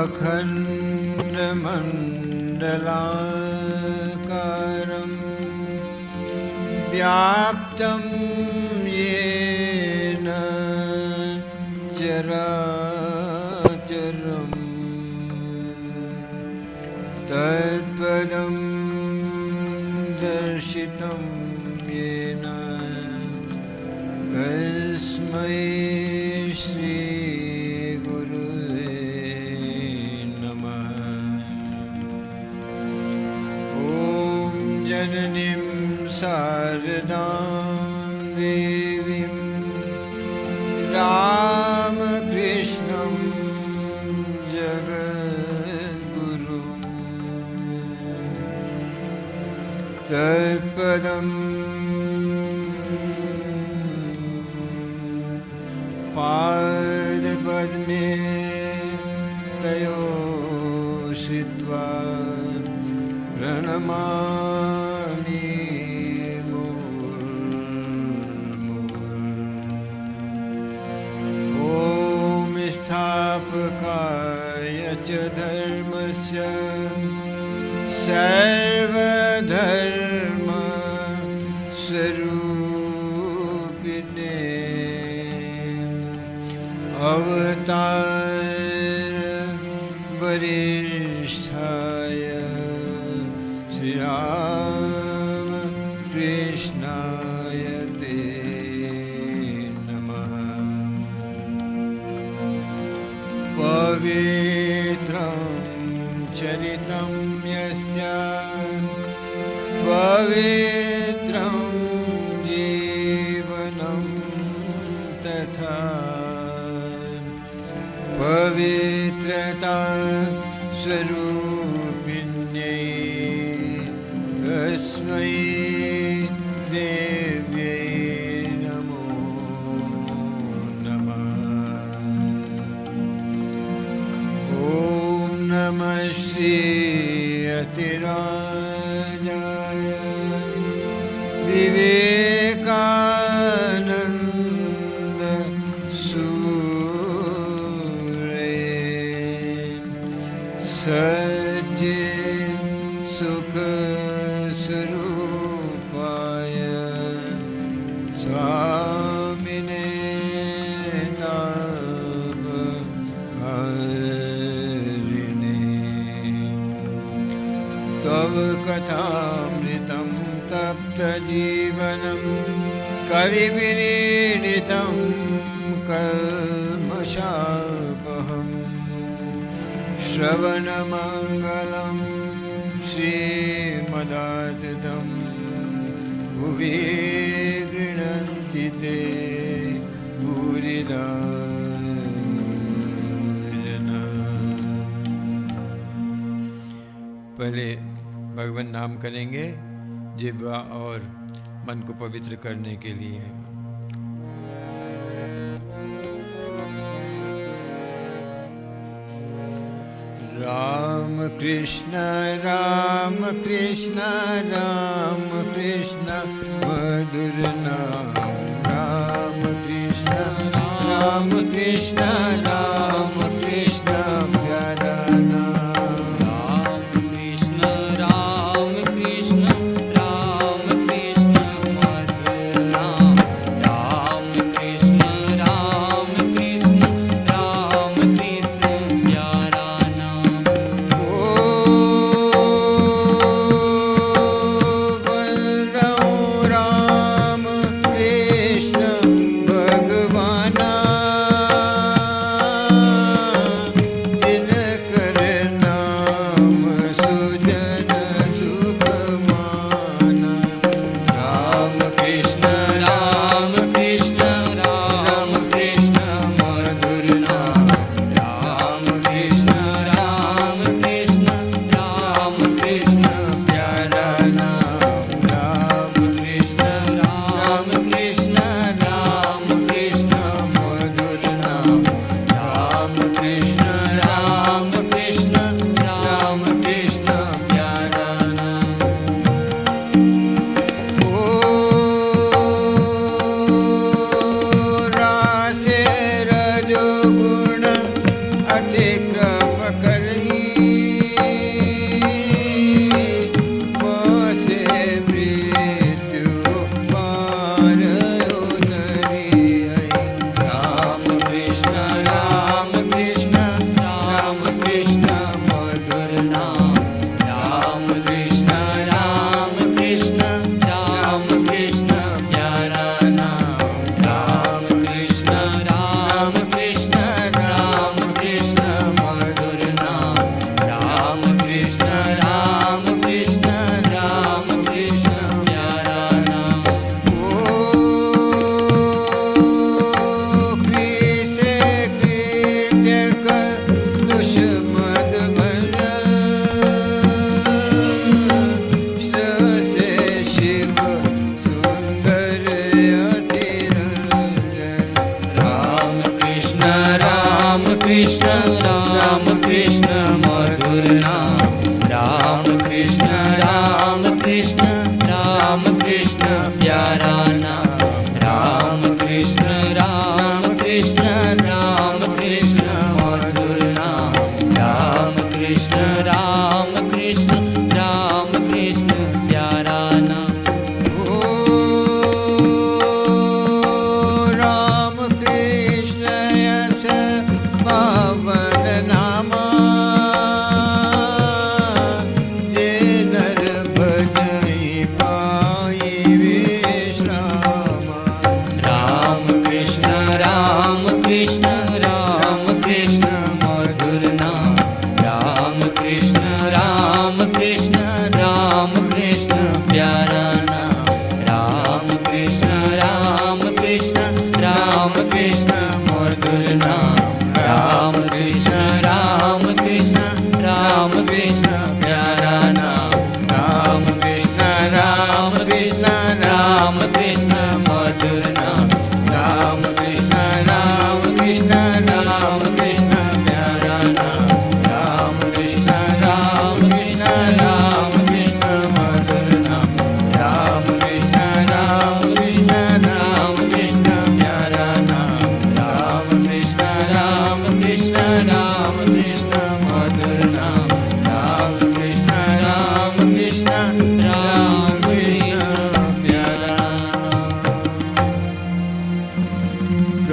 अखण्डमण्डलाकारं व्याप्तं येन चराचरं तत्पदं दर्शितं येन तस्मै श्री गुरुवे नमः। ॐ जननीं शारदां देवीं रामकृष्णं जगद्गुरुं तत्पदं पादपद्मे तयोश्रित्वा प्रणमामि मुहुर्मुहुः। ॐ स्थापकाय च धर्मस्य सर्वधर्मस्वरूपिणे अवतार वरिष्ठाय श्रीराम कृष्णाय ते नमः। पवित्रं चरितं यस्य पवित्रं जीवनं तथा पवित्रता स्वरूपिण्यै तस्मै देव्यै नमो नमः। ॐ नमः श्री अतिराजाय विवेकानन्द सच्चित् सुख स्वरूपाय स्वामिने तापहरिणे तव कथामृतं तप्तजीवनं कविविरीडितं कल्मषापहम् श्रवणमङ्गलं श्रीमदाततं भुवि गृह्णन्ति ते भूरिदा जना। पहले भगवान नाम करेंगे जिह्वा और मन को पवित्र करने के लिए। राम कृष्ण राम कृष्ण राम कृष्ण मधुर नाम राम कृष्ण राम कृष्ण राम कृष्ण प्यारा नाम राम कृष्ण राम कृष्ण राम कृष्ण मधुर नाम राम कृष्ण राम कृष्ण राम कृष्ण प्यारा नाम। राम कृष्ण भगवाना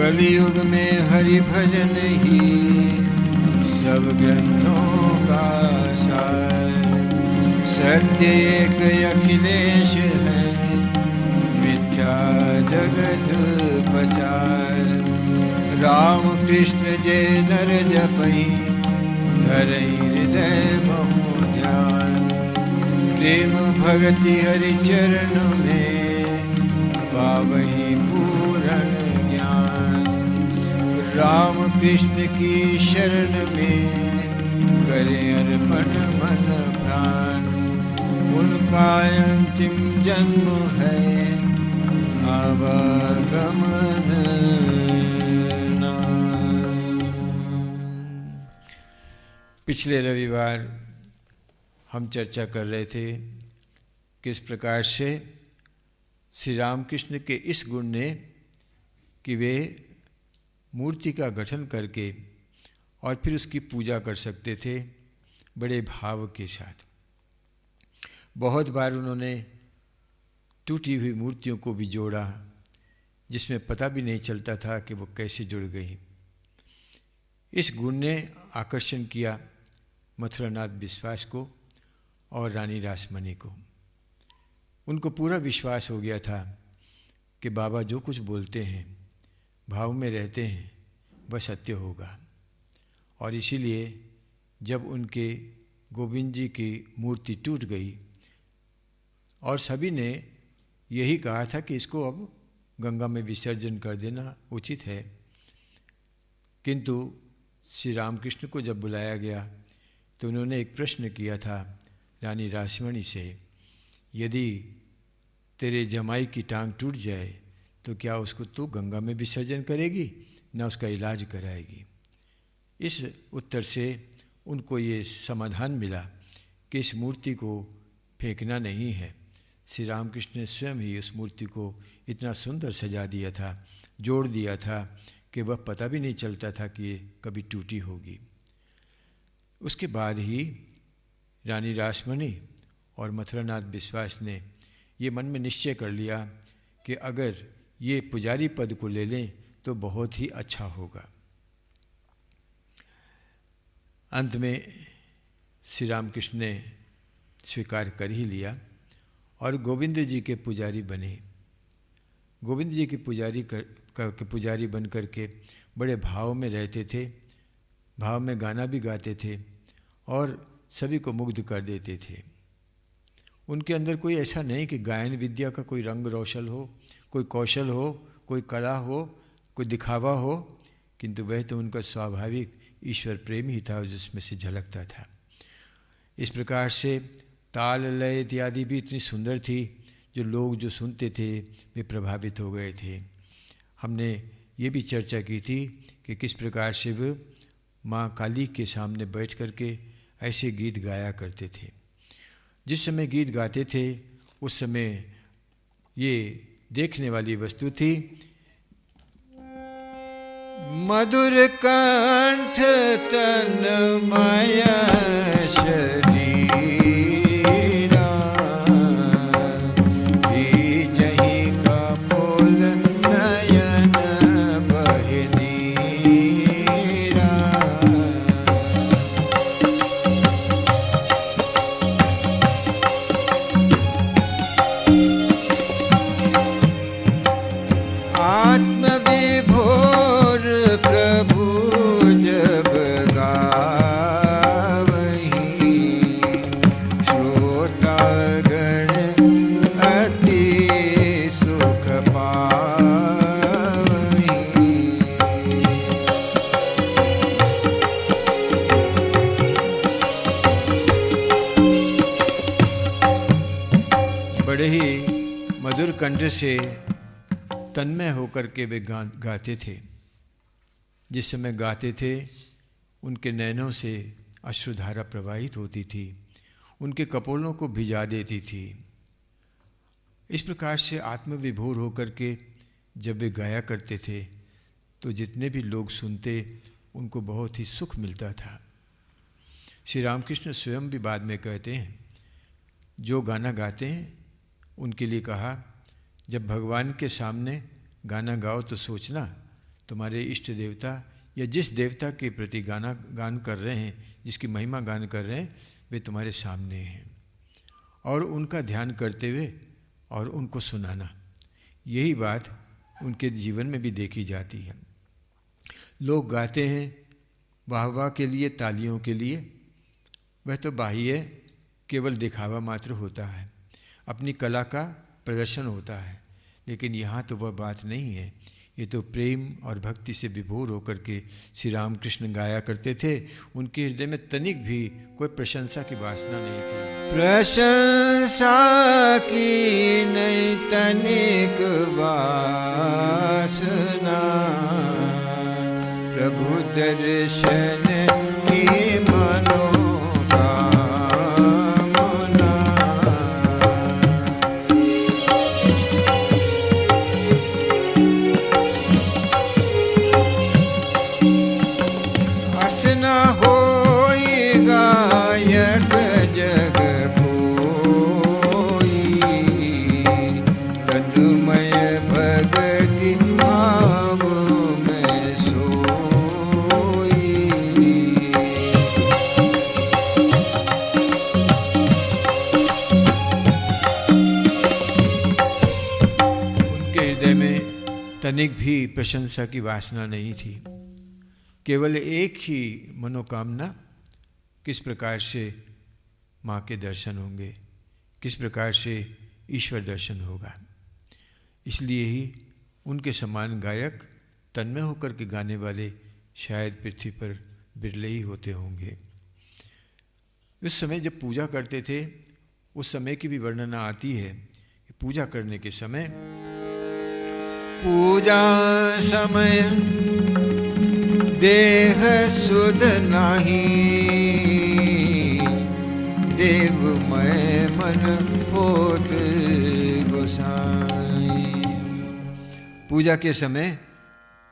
कलयुग में हरि भजन ही सब ग्रंथों का सार। सत्य एक अखिलेश है, मिथ्या जगत पसार। राम कृष्ण जय नर जपई, धरई हृदय बहु ध्यान। प्रेम भगति हरि चरण में, पावहि पूरन ज्ञान। राम कृष्ण की शरण में, करे अर्पण मन प्राण। उनका अंतिम जन्म है, आवागमन नाम। पिछले रविवार हम चर्चा कर रहे थे किस प्रकार से श्री रामकृष्ण के इस गुण ने कि वे मूर्ति का गठन करके और फिर उसकी पूजा कर सकते थे बड़े भाव के साथ। बहुत बार उन्होंने टूटी हुई मूर्तियों को भी जोड़ा, जिसमें पता भी नहीं चलता था कि वो कैसे जुड़ गई। इस गुण ने आकर्षण किया मथुरानाथ विश्वास को और रानी रासमणी को। उनको पूरा विश्वास हो गया था कि बाबा जो कुछ बोलते हैं, भाव में रहते हैं, वह सत्य होगा। और इसीलिए जब उनके गोविंद जी की मूर्ति टूट गई और सभी ने यही कहा था कि इसको अब गंगा में विसर्जन कर देना उचित है, किंतु श्री रामकृष्ण को जब बुलाया गया तो उन्होंने एक प्रश्न किया था रानी रासमणी से, यदि तेरे जमाई की टांग टूट जाए तो क्या उसको तू गंगा में विसर्जन करेगी, ना उसका इलाज कराएगी। इस उत्तर से उनको ये समाधान मिला कि इस मूर्ति को फेंकना नहीं है। श्री रामकृष्ण ने स्वयं ही उस मूर्ति को इतना सुंदर सजा दिया था, जोड़ दिया था कि वह पता भी नहीं चलता था कि ये कभी टूटी होगी। उसके बाद ही रानी रासमणी और मथुरानाथ विश्वास ने ये मन में निश्चय कर लिया कि अगर ये पुजारी पद को ले लें तो बहुत ही अच्छा होगा। अंत में श्री रामकृष्ण ने स्वीकार कर ही लिया और गोविंद जी के पुजारी बने। गोविंद जी के पुजारी बन करके बड़े भाव में रहते थे, भाव में गाना भी गाते थे और सभी को मुग्ध कर देते थे। उनके अंदर कोई ऐसा नहीं कि गायन विद्या का कोई रंग रोशन हो, कोई कौशल हो, कोई कला हो, कोई दिखावा हो, किंतु वह तो उनका स्वाभाविक ईश्वर प्रेम ही था जिसमें से झलकता था। इस प्रकार से ताल लय इत्यादि भी इतनी सुंदर थी, जो लोग जो सुनते थे वे प्रभावित हो गए थे। हमने ये भी चर्चा की थी कि किस प्रकार से वे माँ काली के सामने बैठ करके ऐसे गीत गाया करते थे। जिस समय गीत गाते थे उस समय ये देखने वाली वस्तु थी, मधुर कंठ तन्मय शरीरा, जही कपोल नयन बहे नीरा। आत्मविभोर प्रभु जब गावहीं, श्रोतागण अति सुख पावहीं। बड़े ही मधुर कंठ से तन्मय होकर के वे गाते थे। जिस समय गाते थे उनके नैनों से अश्रुधारा प्रवाहित होती थी, उनके कपोलों को भिजा देती थी। इस प्रकार से आत्मविभोर होकर के जब वे गाया करते थे तो जितने भी लोग सुनते उनको बहुत ही सुख मिलता था। श्री रामकृष्ण स्वयं भी बाद में कहते हैं, जो गाना गाते हैं उनके लिए कहा, जब भगवान के सामने गाना गाओ तो सोचना तुम्हारे इष्ट देवता या जिस देवता के प्रति गान कर रहे हैं, जिसकी महिमा गान कर रहे हैं, वे तुम्हारे सामने हैं। और उनका ध्यान करते हुए और उनको सुनाना, यही बात उनके जीवन में भी देखी जाती है। लोग गाते हैं वाह वाह के लिए, तालियों के लिए, वह तो बाह्य केवल दिखावा मात्र होता है, अपनी कला का प्रदर्शन होता है। लेकिन यहाँ तो वह बात नहीं है। ये तो प्रेम और भक्ति से विभोर होकर के श्री रामकृष्ण गाया करते थे। उनके हृदय में तनिक भी कोई प्रशंसा की वासना नहीं थी। प्रशंसा की नहीं तनिक वासना, प्रभु दर्शन की मनोकामना। असना होई गायक जग कोई, तन्मय भगति भाव में सोई। उनके हृदय में तनिक भी प्रशंसा की वासना नहीं थी। केवल एक ही मनोकामना, किस प्रकार से माँ के दर्शन होंगे, किस प्रकार से ईश्वर दर्शन होगा। इसलिए ही उनके समान गायक, तन्मय होकर के गाने वाले शायद पृथ्वी पर बिरले ही होते होंगे। उस समय जब पूजा करते थे, उस समय की भी वर्णना आती है कि पूजा करने के समय, पूजा समय देह सुध नाही, देव मैं मन होत गोसाई। पूजा के समय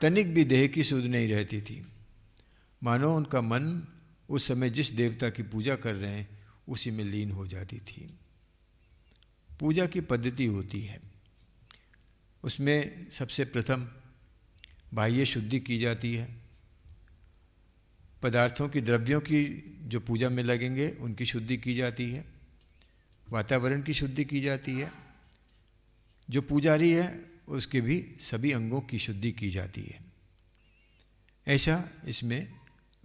तनिक भी देह की सुध नहीं रहती थी। मानो उनका मन उस समय जिस देवता की पूजा कर रहे हैं उसी में लीन हो जाती थी। पूजा की पद्धति होती है, उसमें सबसे प्रथम बाह्य शुद्धि की जाती है। पदार्थों की, द्रव्यों की जो पूजा में लगेंगे उनकी शुद्धि की जाती है। वातावरण की शुद्धि की जाती है। जो पुजारी है उसके भी सभी अंगों की शुद्धि की जाती है। ऐसा इसमें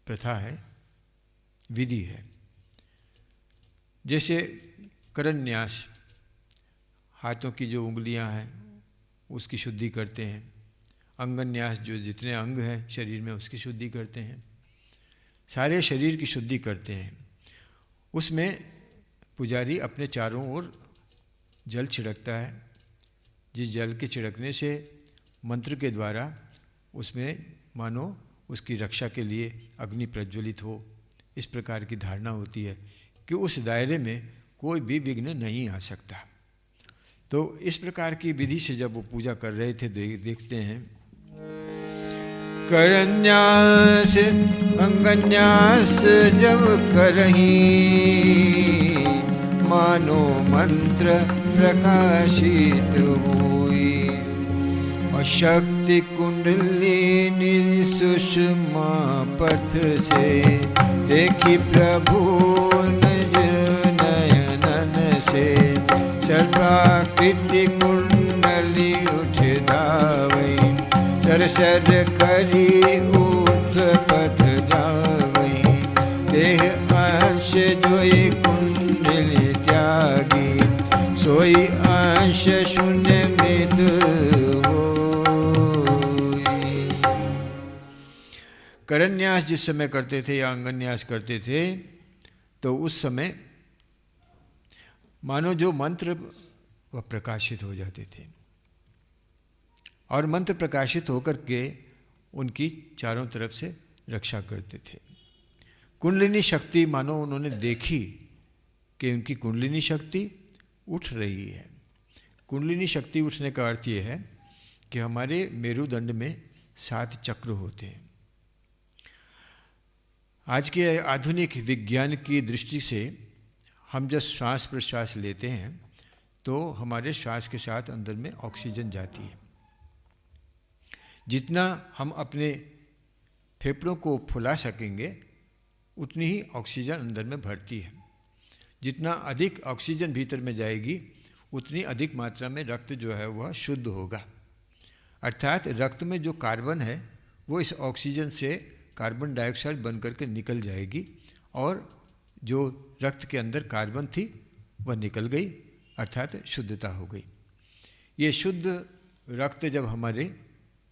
प्रथा है, विधि है। जैसे करन्यास, हाथों की जो उंगलियां हैं उसकी शुद्धि करते हैं। अंगन्यास, जो जितने अंग हैं शरीर में उसकी शुद्धि करते हैं। सारे शरीर की शुद्धि करते हैं। उसमें पुजारी अपने चारों ओर जल छिड़कता है, जिस जल के छिड़कने से मंत्र के द्वारा उसमें मानो उसकी रक्षा के लिए अग्नि प्रज्वलित हो, इस प्रकार की धारणा होती है कि उस दायरे में कोई भी विघ्न नहीं आ सकता। तो इस प्रकार की विधि से जब वो पूजा कर रहे थे, देखते हैं करन्यास अंगन्यास जब करहीं, मानो मंत्र प्रकाशित हुई, और शक्ति कुंडलिनी सुषमा पथ से देखी प्रभु निज नयनन से, सर्वाकृति कुंडली उठ धावई, सरसर करी ऊर्ध पथ जावई, देह अंश जोई कुंडली त्यागी, सोई अंश शून्य मृत होई। करन्यास जिस समय करते थे या अंगन्यास करते थे, तो उस समय मानो जो मंत्र वह प्रकाशित हो जाते थे, और मंत्र प्रकाशित होकर के उनकी चारों तरफ से रक्षा करते थे। कुंडलिनी शक्ति मानो उन्होंने देखी कि उनकी कुंडलिनी शक्ति उठ रही है। कुंडलिनी शक्ति उठने का अर्थ ये है कि हमारे मेरुदंड में 7 चक्र होते हैं। आज के आधुनिक विज्ञान की दृष्टि से हम जब श्वास प्रश्वास लेते हैं तो हमारे श्वास के साथ अंदर में ऑक्सीजन जाती है। जितना हम अपने फेफड़ों को फुला सकेंगे उतनी ही ऑक्सीजन अंदर में भरती है। जितना अधिक ऑक्सीजन भीतर में जाएगी उतनी अधिक मात्रा में रक्त जो है वह शुद्ध होगा। अर्थात रक्त में जो कार्बन है वो इस ऑक्सीजन से कार्बन डाइऑक्साइड बन करके निकल जाएगी और जो रक्त के अंदर कार्बन थी वह निकल गई, अर्थात शुद्धता हो गई। ये शुद्ध रक्त जब हमारे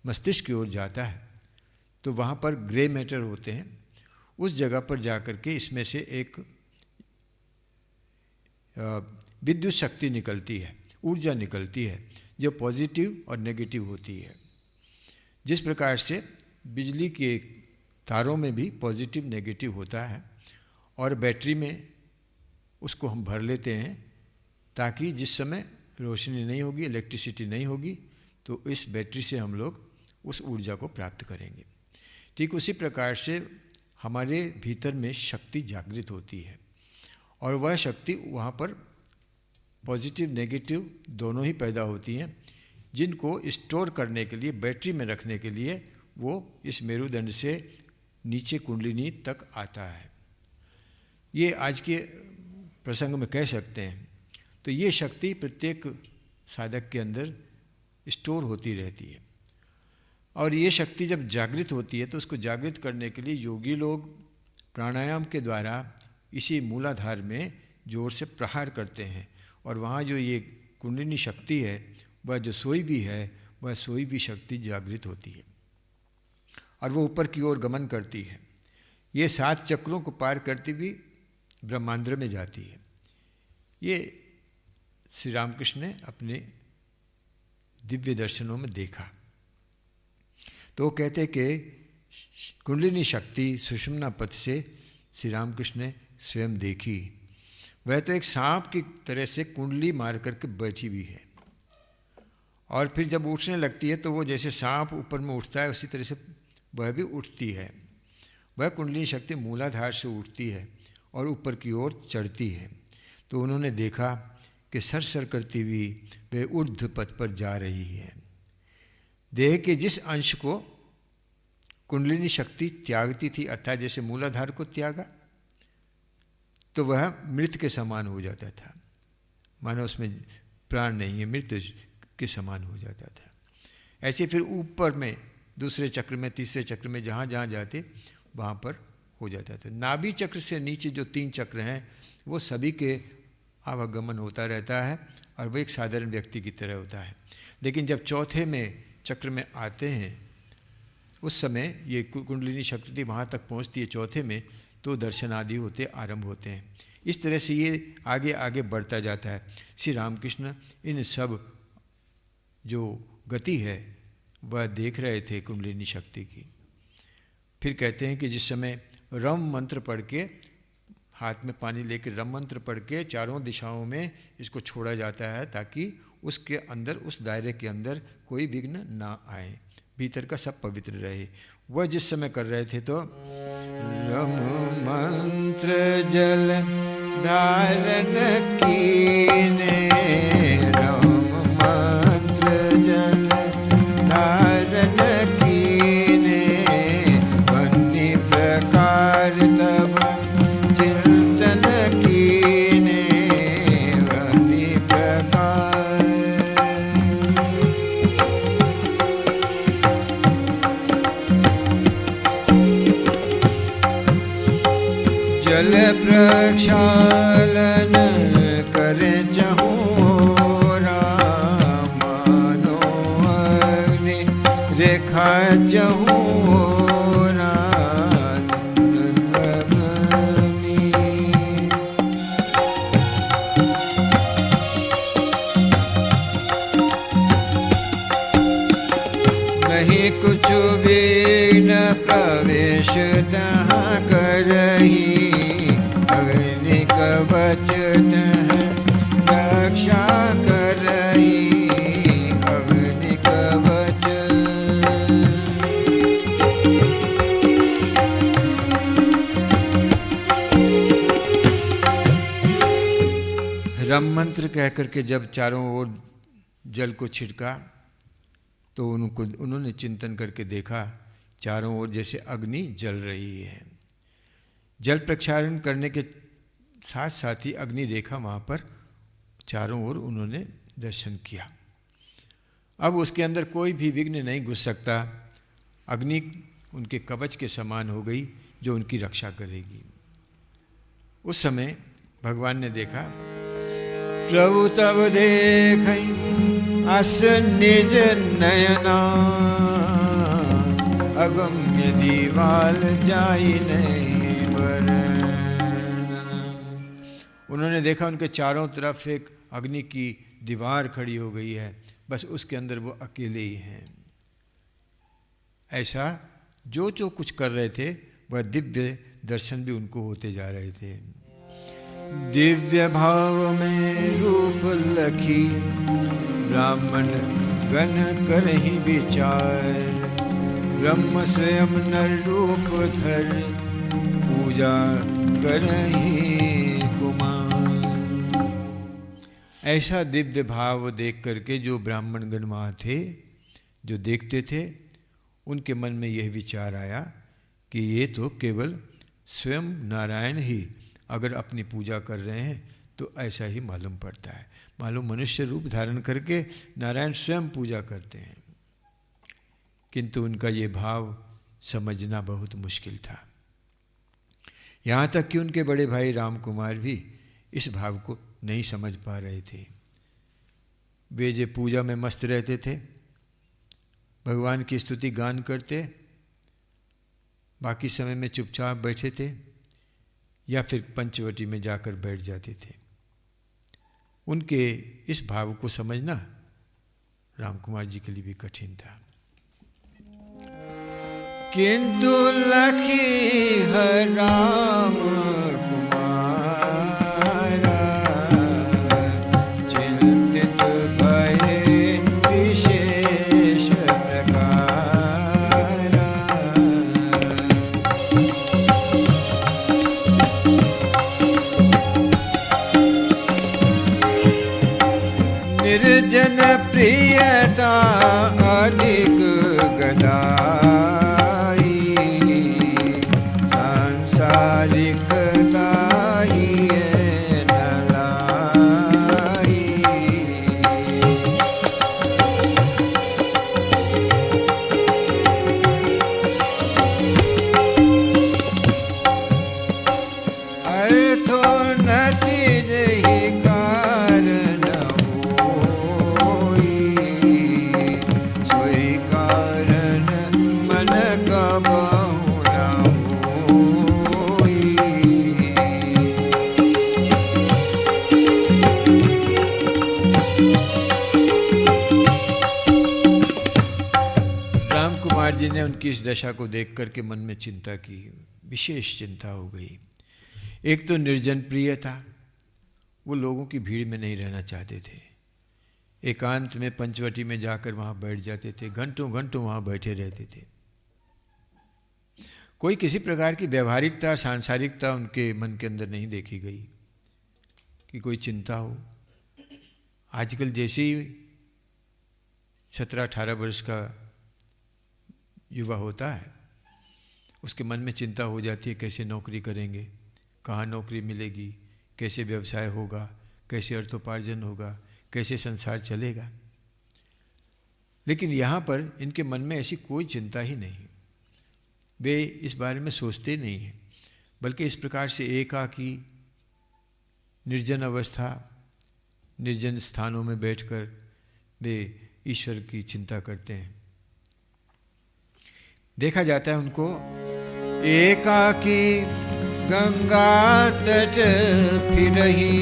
मस्तिष्क की ओर जाता है तो वहाँ पर ग्रे मैटर होते हैं, उस जगह पर जा कर के इसमें से एक विद्युत शक्ति निकलती है, ऊर्जा निकलती है जो पॉजिटिव और नेगेटिव होती है। जिस प्रकार से बिजली के तारों में भी पॉजिटिव नेगेटिव होता है और बैटरी में उसको हम भर लेते हैं ताकि जिस समय रोशनी नहीं होगी, इलेक्ट्रिसिटी नहीं होगी, तो इस बैटरी से हम लोग उस ऊर्जा को प्राप्त करेंगे। ठीक उसी प्रकार से हमारे भीतर में शक्ति जागृत होती है और वह शक्ति वहाँ पर पॉजिटिव नेगेटिव दोनों ही पैदा होती हैं, जिनको स्टोर करने के लिए, बैटरी में रखने के लिए वो इस मेरुदंड से नीचे कुंडलिनी तक आता है। ये आज के प्रसंग में कह सकते हैं। तो ये शक्ति प्रत्येक साधक के अंदर स्टोर होती रहती है और ये शक्ति जब जागृत होती है तो उसको जागृत करने के लिए योगी लोग प्राणायाम के द्वारा इसी मूलाधार में जोर से प्रहार करते हैं और वहाँ जो ये कुंडलिनी शक्ति है वह जो सोई भी है वह सोई भी शक्ति जागृत होती है और वो ऊपर की ओर गमन करती है। ये 7 चक्रों को पार करती हुई ब्रह्मांड में जाती है। ये श्री रामकृष्ण ने अपने दिव्य दर्शनों में देखा। तो वो कहते कि कुंडलिनी शक्ति सुषुम्ना पथ से श्री रामकृष्ण ने स्वयं देखी। वह तो एक सांप की तरह से कुंडली मार करके बैठी हुई है और फिर जब उठने लगती है तो वो जैसे सांप ऊपर में उठता है उसी तरह से वह भी उठती है। वह कुंडलिनी शक्ति मूलाधार से उठती है और ऊपर की ओर चढ़ती है। तो उन्होंने देखा कि सर करती हुई वे ऊर्ध्व पथ पर जा रही है। देह के जिस अंश को कुंडलिनी शक्ति त्यागती थी, अर्थात जैसे मूलाधार को त्यागा तो वह मृत के समान हो जाता था, मानो उसमें प्राण नहीं है, मृत के समान हो जाता था। ऐसे फिर ऊपर में दूसरे चक्र में, तीसरे चक्र में जहाँ जहाँ जाते वहाँ पर हो जाता था। नाभि चक्र से नीचे जो 3 चक्र हैं वो सभी के आवागमन होता रहता है और वो एक साधारण व्यक्ति की तरह होता है। लेकिन जब चौथे में चक्र में आते हैं उस समय ये कुंडलिनी शक्ति वहाँ तक पहुँचती है चौथे में, तो दर्शन आदि होते आरंभ होते हैं। इस तरह से ये आगे आगे बढ़ता जाता है। श्री रामकृष्ण इन सब जो गति है वह देख रहे थे कुंडलिनी शक्ति की। फिर कहते हैं कि जिस समय रम मंत्र पढ़ के, हाथ में पानी लेकर रम मंत्र पढ़ के चारों दिशाओं में इसको छोड़ा जाता है ताकि उसके अंदर, उस दायरे के अंदर कोई विघ्न ना आए, भीतर का सब पवित्र रहे। वह जिस समय कर रहे थे तो रम मंत्र जल धारण कीने, रम मंत्र जल धारण कीने, अन्य प्रकार तब चिंतन कीने, अन्य प्रकार। जल प्रक्षालन करे जहोरा, मानो अग्नि रेखा जहोरा अग्नि। नहीं कुछ भी न प्रवेश तहाँ करही, अग्नि कवच रक्षा करही, अग्नि कवच। रम मंत्र कह करके जब चारों ओर जल को छिड़का तो उन्होंने चिंतन करके देखा, चारों ओर जैसे अग्नि जल रही है। जल प्रक्षालन करने के साथ साथ ही अग्नि रेखा वहाँ पर चारों ओर उन्होंने दर्शन किया। अब उसके अंदर कोई भी विघ्न नहीं घुस सकता। अग्नि उनके कवच के समान हो गई जो उनकी रक्षा करेगी। उस समय भगवान ने देखा, प्रभु तब देख अस निज नयना, अगम्य दीवाल जाई नहीं वरण। उन्होंने देखा उनके चारों तरफ एक अग्नि की दीवार खड़ी हो गई है, बस उसके अंदर वो अकेले ही हैं। ऐसा जो कुछ कर रहे थे वह दिव्य दर्शन भी उनको होते जा रहे थे। दिव्य भाव में रूप लखी, ब्राह्मण गण करहि विचार, ब्रह्म स्वयं नर रूप धर, पूजा करहि कुमार। ऐसा दिव्य भाव देख करके जो ब्राह्मण गण वहाँ थे, जो देखते थे, उनके मन में यह विचार आया कि ये तो केवल स्वयं नारायण ही अगर अपनी पूजा कर रहे हैं तो ऐसा ही मालूम पड़ता है। मालूम मनुष्य रूप धारण करके नारायण स्वयं पूजा करते हैं, किंतु उनका ये भाव समझना बहुत मुश्किल था। यहाँ तक कि उनके बड़े भाई राम कुमार भी इस भाव को नहीं समझ पा रहे थे। वे जो पूजा में मस्त रहते थे, भगवान की स्तुति गान करते, बाकी समय में चुपचाप बैठे थे या फिर पंचवटी में जाकर बैठ जाते थे। उनके इस भाव को समझना राम कुमार जी के लिए भी कठिन था। किंतु लखी है राम कुमारा, चिंतित भये विशेष प्रकारा। निर्जन प्रियता अधिक गदाई, सांसारिकता ही न लाई। अर्थोन्नति ही कारण होई, सोई कारण मन कबहु न होई। राम कुमार जी ने उनकी इस दशा को देख करके मन में चिंता की, विशेष चिंता हो गई। एक तो निर्जन प्रिय था, वो लोगों की भीड़ में नहीं रहना चाहते थे। एकांत में पंचवटी में जाकर वहाँ बैठ जाते थे, घंटों घंटों वहाँ बैठे रहते थे। कोई किसी प्रकार की व्यवहारिकता, सांसारिकता उनके मन के अंदर नहीं देखी गई कि कोई चिंता हो। आजकल जैसे ही 17-18 वर्ष का युवा होता है, उसके मन में चिंता हो जाती है, कैसे नौकरी करेंगे, कहाँ नौकरी मिलेगी, कैसे व्यवसाय होगा, कैसे अर्थोपार्जन होगा, कैसे संसार चलेगा। लेकिन यहाँ पर इनके मन में ऐसी कोई चिंता ही नहीं। वे इस बारे में सोचते नहीं हैं, बल्कि इस प्रकार से एकाकी निर्जन अवस्था, निर्जन स्थानों में बैठकर वे ईश्वर की चिंता करते हैं। देखा जाता है उनको एकाकी गंगा तट फिरही,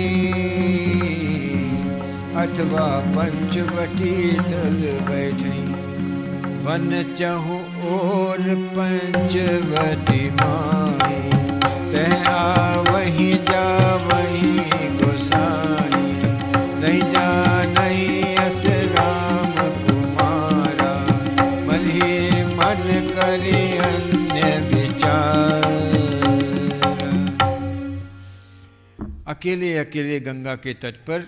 अथवा पंचवटी तल बैठई, वन चहु और पंचवटी माई, तह आवहि जावहि गोसाई, नहीं जानहि अस राम कुमारा, मन ही मन करि अन्य विचार। अकेले अकेले गंगा के तट पर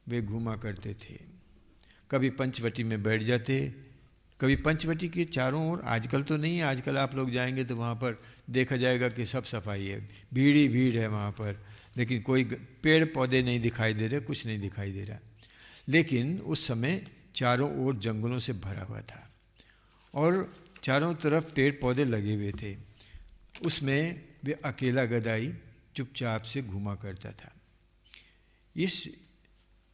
वे घूमा करते थे। कभी पंचवटी में बैठ जाते, कभी पंचवटी के चारों ओर, आजकल तो नहीं है, आजकल आप लोग जाएंगे तो वहाँ पर देखा जाएगा कि सब सफाई है, भीड़ ही भीड़ है वहाँ पर, लेकिन कोई पेड़ पौधे नहीं दिखाई दे रहे, कुछ नहीं दिखाई दे रहा। लेकिन उस समय चारों ओर जंगलों से भरा हुआ था और चारों तरफ पेड़ पौधे लगे हुए थे। उसमें वे अकेला गदाई चुपचाप से घूमा करता था। इस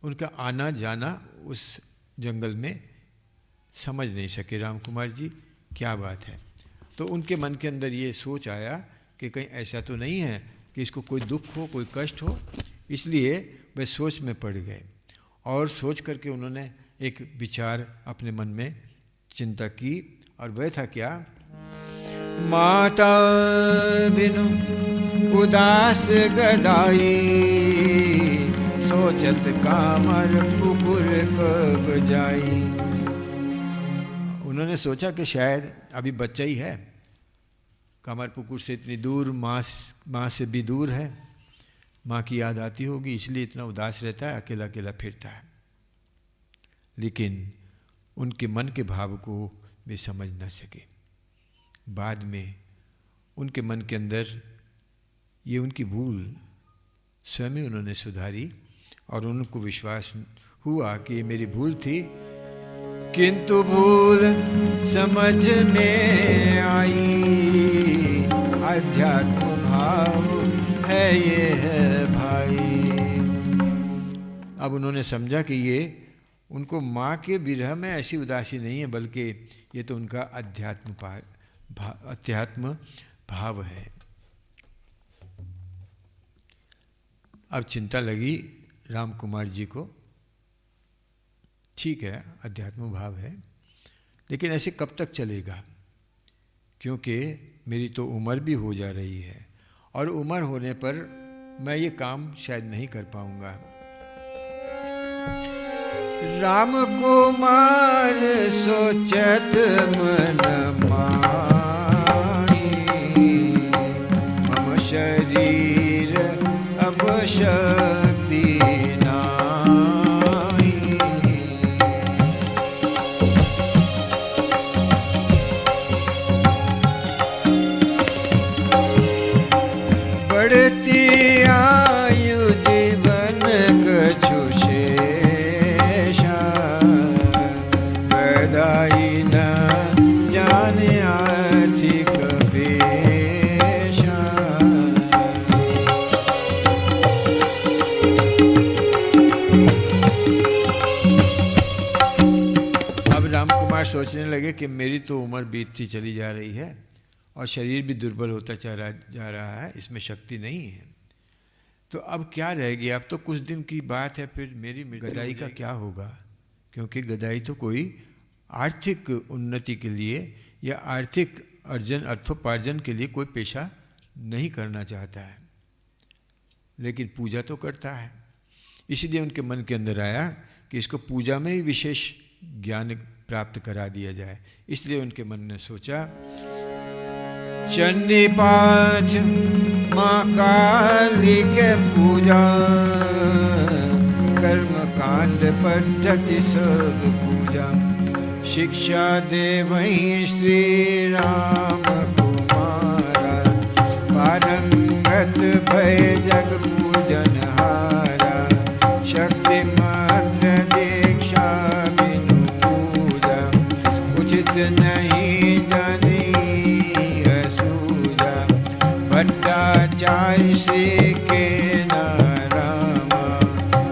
उनका आना जाना उस जंगल में समझ नहीं सके राम कुमार जी क्या बात है। तो उनके मन के अंदर ये सोच आया कि कहीं ऐसा तो नहीं है कि इसको कोई दुख हो, कोई कष्ट हो, इसलिए वे सोच में पड़ गए और सोच करके उन्होंने एक विचार अपने मन में चिंता की और वह था क्या, माता बिनु उदास गदाई, सोचत कामर पुकुर कब जाई। उन्होंने सोचा कि शायद अभी बच्चा ही है, कामर पुकुर से इतनी दूर, माँ से भी दूर है, माँ की याद आती होगी इसलिए इतना उदास रहता है, अकेला अकेला फिरता है। लेकिन उनके मन के भाव को वे समझ न सके। बाद में उनके मन के अंदर ये उनकी भूल स्वयं उन्होंने सुधारी और उनको विश्वास हुआ कि ये मेरी भूल थी, किंतु भूल समझ में आई, अध्यात्म भाव है ये है भाई। अब उन्होंने समझा कि ये उनको माँ के विरह में ऐसी उदासी नहीं है, बल्कि ये तो उनका अध्यात्म भाव है। अब चिंता लगी राम कुमार जी को, ठीक है अध्यात्म भाव है, लेकिन ऐसे कब तक चलेगा, क्योंकि मेरी तो उम्र भी हो जा रही है और उम्र होने पर मैं ये काम शायद नहीं कर पाऊंगा। राम कुमार सोचत मन माही, मम शरीर अब शक्ति नाही। बढ़ती आयु जीवन कछु शेषा, गदाई न जाने आर्थिक पेशा। अब राम कुमार सोचने लगे कि मेरी तो उम्र बीतती चली जा रही है और शरीर भी दुर्बल होता जा रहा है, इसमें शक्ति नहीं है, तो अब क्या रह गया, अब तो कुछ दिन की बात है, फिर मेरी गदाई का क्या होगा, क्योंकि गदाई तो कोई आर्थिक उन्नति के लिए या आर्थिक अर्थोपार्जन के लिए कोई पेशा नहीं करना चाहता है, लेकिन पूजा तो करता है। इसलिए उनके मन के अंदर आया कि इसको पूजा में ही विशेष ज्ञान प्राप्त करा दिया जाए। इसलिए उनके मन ने सोचा, चंडी पाठ माँ काली के पूजा, कर्म कांड पद्धति सब पूजा, शिक्षा दे वही श्री राम कुमारा, पारंगत भय जग पूजन हारा, शक्ति मात्र दीक्षा बिनु पूजा, उचित नहीं जानी असूजा, भट्टाचार्य श्री के नारामा,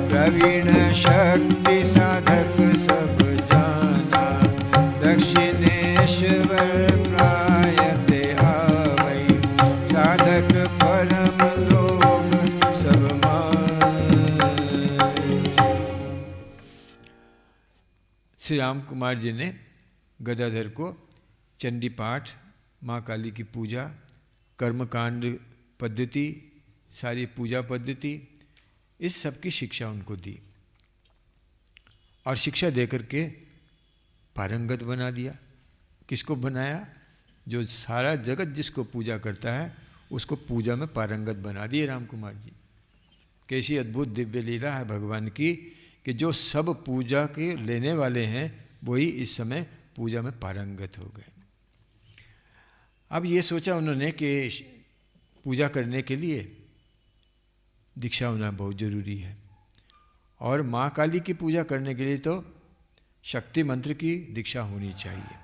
प्रवीण शक्ति साधक सब जाना, दक्षिणेश्वर प्रायते आवै, साधक परम लोग सब मान। श्री राम कुमार जी ने गदाधर को चंडी पाठ, माँ काली की पूजा, कर्मकांड पद्धति, सारी पूजा पद्धति, इस सब की शिक्षा उनको दी और शिक्षा दे करके पारंगत बना दिया। किसको बनाया? जो सारा जगत जिसको पूजा करता है उसको पूजा में पारंगत बना दिए राम कुमार जी। कैसी अद्भुत दिव्य लीला है भगवान की कि जो सब पूजा के लेने वाले हैं वही इस समय पूजा में पारंगत हो गए। अब ये सोचा उन्होंने कि पूजा करने के लिए दीक्षा होना बहुत ज़रूरी है, और माँ काली की पूजा करने के लिए तो शक्ति मंत्र की दीक्षा होनी चाहिए।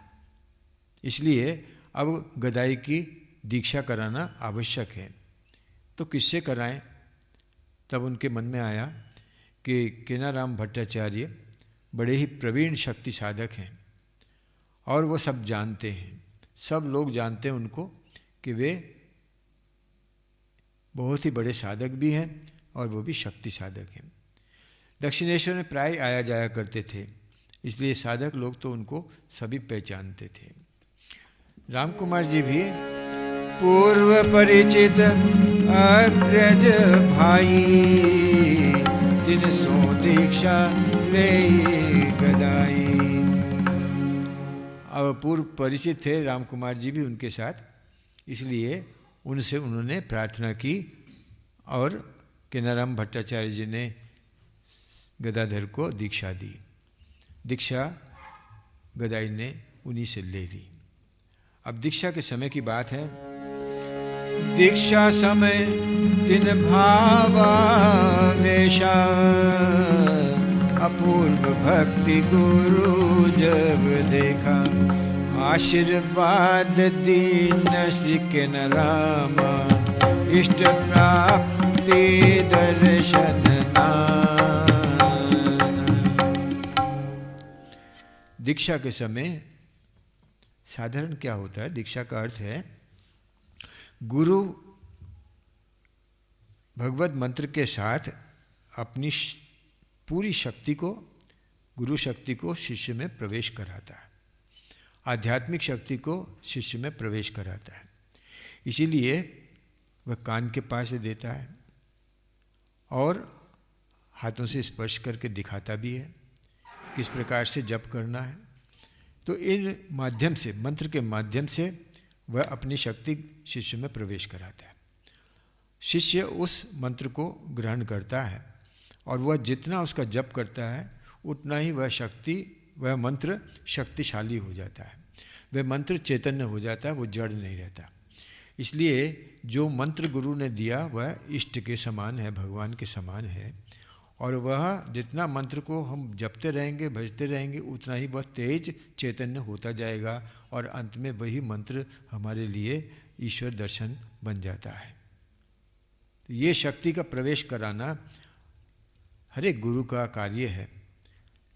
इसलिए अब गदाई की दीक्षा कराना आवश्यक है। तो किससे कराएं? तब उनके मन में आया कि केनाराम भट्टाचार्य बड़े ही प्रवीण शक्ति साधक हैं और वो सब जानते हैं, सब लोग जानते हैं उनको कि वे बहुत ही बड़े साधक भी हैं और वो भी शक्ति साधक हैं। दक्षिणेश्वर में प्राय आया जाया करते थे, इसलिए साधक लोग तो उनको सभी पहचानते थे। राम कुमार जी भी पूर्व परिचित अग्रज भाई, तिन सो दीक्षा ले गदाई। अब पूर्व परिचित थे राम कुमार जी भी उनके साथ, इसलिए उनसे उन्होंने प्रार्थना की और केनाराम भट्टाचार्य जी ने गदाधर को दीक्षा दी। दीक्षा गदाई ने उन्हीं से ले ली। अब दीक्षा के समय की बात है। दीक्षा समय तिन भावावेशा, अपूर्व भक्ति गुरु जब देखा, आशीर्वाद दीन श्री केनाराम, इष्ट प्राप्ति दर्शन दीक्षा के समय साधारण क्या होता है? दीक्षा का अर्थ है गुरु भगवत मंत्र के साथ अपनी पूरी शक्ति को, गुरु शक्ति को शिष्य में प्रवेश कराता है, आध्यात्मिक शक्ति को शिष्य में प्रवेश कराता है। इसीलिए वह कान के पास से देता है और हाथों से स्पर्श करके दिखाता भी है किस प्रकार से जप करना है। तो इन माध्यम से, मंत्र के माध्यम से वह अपनी शक्ति शिष्य में प्रवेश कराता है। शिष्य उस मंत्र को ग्रहण करता है और वह जितना उसका जप करता है उतना ही वह मंत्र शक्तिशाली हो जाता है, वह मंत्र चैतन्य हो जाता है, वो जड़ नहीं रहता। इसलिए जो मंत्र गुरु ने दिया वह इष्ट के समान है, भगवान के समान है, और वह जितना मंत्र को हम जपते रहेंगे, भजते रहेंगे, उतना ही वह तेज चैतन्य होता जाएगा और अंत में वही मंत्र हमारे लिए ईश्वर दर्शन बन जाता है। तो ये शक्ति का प्रवेश कराना हर एक गुरु का कार्य है।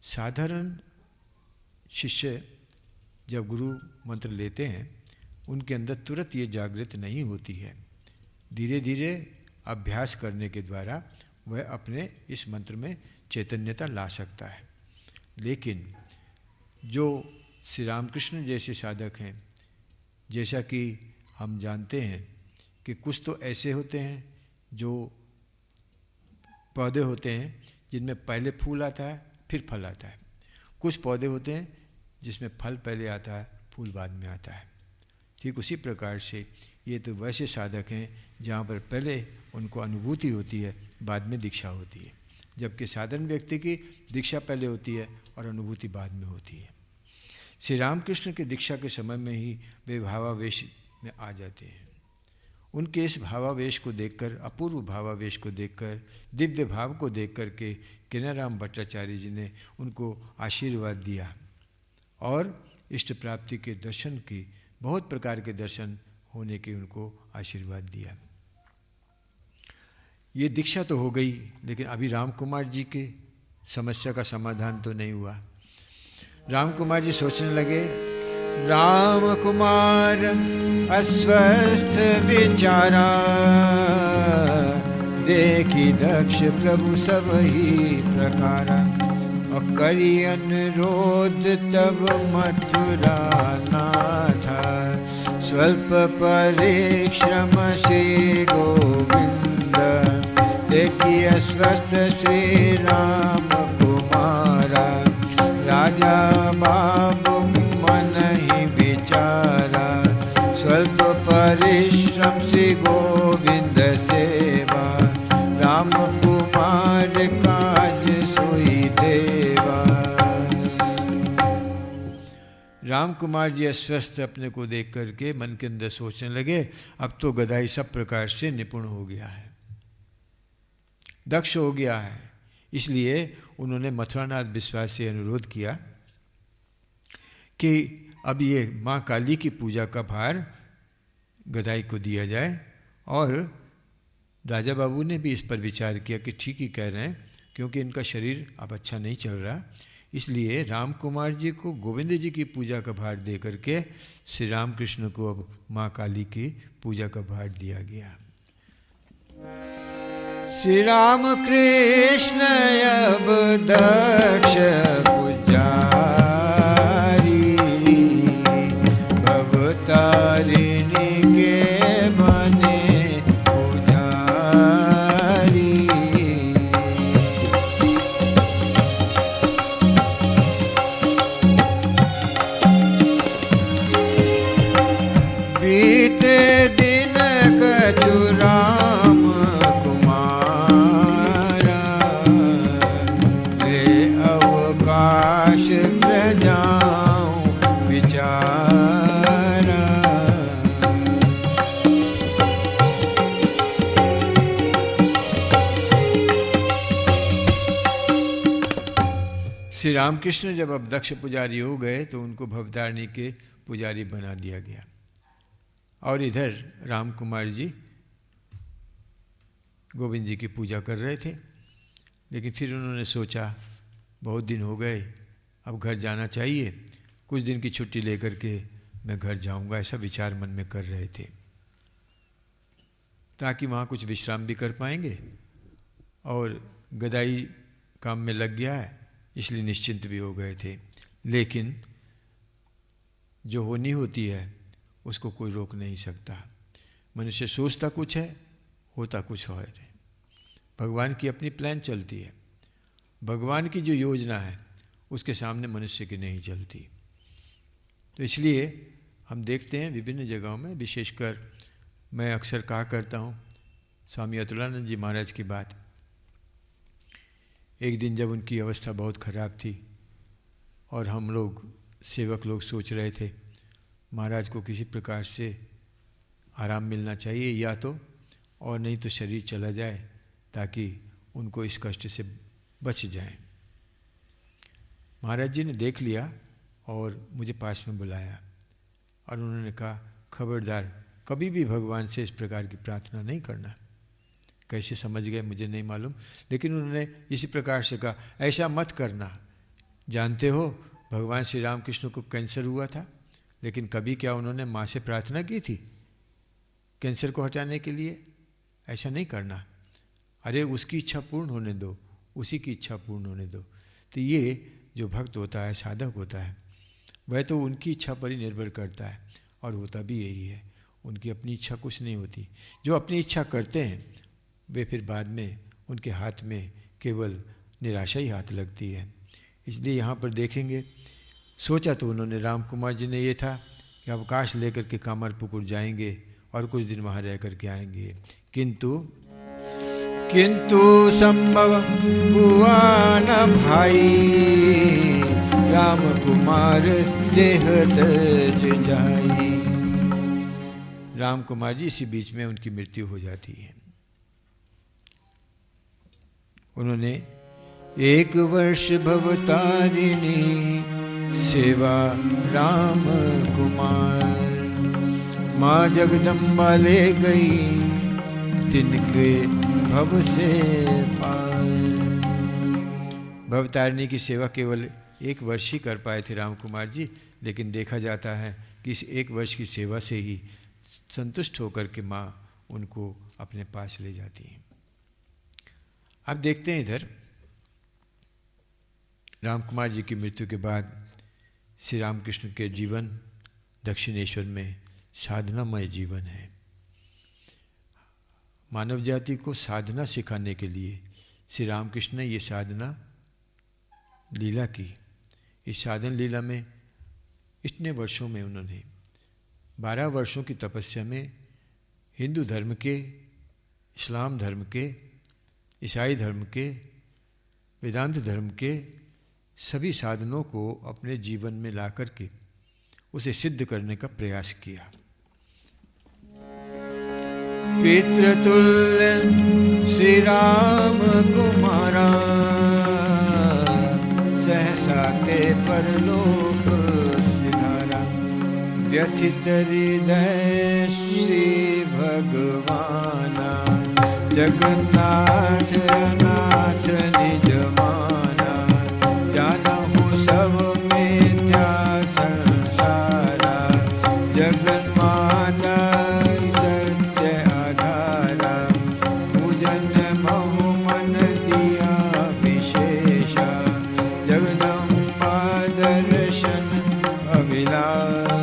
साधारण शिष्य जब गुरु मंत्र लेते हैं उनके अंदर तुरंत ये जागृत नहीं होती है। धीरे धीरे अभ्यास करने के द्वारा वह अपने इस मंत्र में चैतन्यता ला सकता है। लेकिन जो श्री रामकृष्ण जैसे साधक हैं, जैसा कि हम जानते हैं कि कुछ तो ऐसे होते हैं जो पौधे होते हैं जिनमें पहले फूल आता है फिर फल आता है, कुछ पौधे होते हैं जिसमें फल पहले आता है फूल बाद में आता है। ठीक उसी प्रकार से ये तो वैसे साधक हैं जहाँ पर पहले उनको अनुभूति होती है, बाद में दीक्षा होती है, जबकि साधारण व्यक्ति की दीक्षा पहले होती है और अनुभूति बाद में होती है। श्री रामकृष्ण की दीक्षा के समय में ही वे भावावेश में आ जाते हैं। उनके इस भावावेश को देखकर, अपूर्व भावावेश को देखकर, दिव्य भाव को देख कर के केनाराम भट्टाचार्य जी ने उनको आशीर्वाद दिया और इष्ट प्राप्ति के दर्शन की, बहुत प्रकार के दर्शन होने के उनको आशीर्वाद दिया। ये दीक्षा तो हो गई, लेकिन अभी राम कुमार जी के समस्या का समाधान तो नहीं हुआ। राम कुमार जी सोचने लगे, राम कुमार अस्वस्थ विचारा, देखी दक्ष प्रभु सब ही प्रकारा, और करी अनुरोध तब मथुरा नाथा, स्वल्प परिश्रम श्री गोविंद, देखी अस्वस्थ श्री राम कुमारा, राजा बाबू मन ही विचारा, स्वल्प परिश्रम श्री गोविंद सेवा, राम कुमार काज सोई कुमार जी अस्वस्थ अपने को देख करके मन के अंदर सोचने लगे, अब तो गदाई सब प्रकार से निपुण हो गया है, दक्ष हो गया है। इसलिए उन्होंने मथुरानाथ विश्वास से अनुरोध किया कि अब ये माँ काली की पूजा का भार गदाई को दिया जाए। और राजा बाबू ने भी इस पर विचार किया कि ठीक ही कह रहे हैं, क्योंकि इनका शरीर अब अच्छा नहीं चल रहा। इसलिए राम कुमार जी को गोविंद जी की पूजा का भार दे करके श्री राम कृष्ण को अब माँ काली की पूजा का भार दिया गया। श्री राम कृष्ण अब दक्ष पुजारी, भवतारिणी के बने पुजारी। बीते दिन कछु राम जाऊं विचारा। श्री रामकृष्ण जब अब दक्ष पुजारी हो गए तो उनको भवतारिणी के पुजारी बना दिया गया। और इधर राम कुमार जी गोविंद जी की पूजा कर रहे थे। लेकिन फिर उन्होंने सोचा बहुत दिन हो गए, अब घर जाना चाहिए, कुछ दिन की छुट्टी लेकर के मैं घर जाऊंगा, ऐसा विचार मन में कर रहे थे, ताकि वहाँ कुछ विश्राम भी कर पाएंगे। और गदाई काम में लग गया है, इसलिए निश्चिंत भी हो गए थे। लेकिन जो होनी होती है उसको कोई रोक नहीं सकता। मनुष्य सोचता कुछ है, होता कुछ और है। भगवान की अपनी प्लान चलती है, भगवान की जो योजना है उसके सामने मनुष्य की नहीं चलती। तो इसलिए हम देखते हैं विभिन्न जगहों में, विशेषकर मैं अक्सर कहा करता हूँ स्वामी अतुलानंद जी महाराज की बात। एक दिन जब उनकी अवस्था बहुत ख़राब थी और हम लोग सेवक लोग सोच रहे थे महाराज को किसी प्रकार से आराम मिलना चाहिए, या तो और नहीं तो शरीर चला जाए, ताकि उनको इस कष्ट से बच जाए। महाराज जी ने देख लिया और मुझे पास में बुलाया और उन्होंने कहा, खबरदार कभी भी भगवान से इस प्रकार की प्रार्थना नहीं करना। कैसे समझ गए मुझे नहीं मालूम, लेकिन उन्होंने इसी प्रकार से कहा, ऐसा मत करना। जानते हो भगवान श्री राम कृष्ण को कैंसर हुआ था, लेकिन कभी क्या उन्होंने माँ से प्रार्थना की थी कैंसर को हटाने के लिए? ऐसा नहीं करना। अरे उसकी इच्छा पूर्ण होने दो, उसी की इच्छा पूर्ण होने दो। तो ये जो भक्त होता है, साधक होता है, वह तो उनकी इच्छा पर ही निर्भर करता है, और होता भी यही है। उनकी अपनी इच्छा कुछ नहीं होती। जो अपनी इच्छा करते हैं वे फिर बाद में उनके हाथ में केवल निराशा ही हाथ लगती है। इसलिए यहाँ पर देखेंगे, सोचा तो उन्होंने राम कुमार जी ने ये था कि अवकाश लेकर के कामरपुकुर जाएंगे और कुछ दिन वहाँ रह करके आएंगे, किंतु संभव हुआ न भाई, राम कुमार देह तज जाई। राम कुमार जी इसी बीच में उनकी मृत्यु हो जाती है। उन्होंने 1 वर्ष भवतारिणी सेवा राम कुमार, माँ जगदम्बा ले गई तिनके भव से पार। भवतारिणी की सेवा केवल 1 वर्ष ही कर पाए थे राम कुमार जी, लेकिन देखा जाता है कि इस 1 वर्ष की सेवा से ही संतुष्ट होकर के माँ उनको अपने पास ले जाती हैं। अब देखते हैं इधर राम कुमार जी की मृत्यु के बाद श्री रामकृष्ण के जीवन दक्षिणेश्वर में साधनामय जीवन है। मानव जाति को साधना सिखाने के लिए श्री रामकृष्ण ने ये साधना लीला की। इस साधन लीला में इतने वर्षों में उन्होंने 12 वर्षों की तपस्या में हिंदू धर्म के, इस्लाम धर्म के, ईसाई धर्म के, वेदांत धर्म के सभी साधनों को अपने जीवन में ला कर के उसे सिद्ध करने का प्रयास किया। पितृतुल्य श्री राम कुमारा, सहसा ते परलोक सिधारा। व्यथित हृदय श्री भगवाना, जगन्नाथ नाथ निज माना। जानहु सब मिथ्या संसारा, जगन्माता सत्य आधारा। पूजन महु मन दिया विशेषा, जगदम्बा दर्शन अभिलाषा।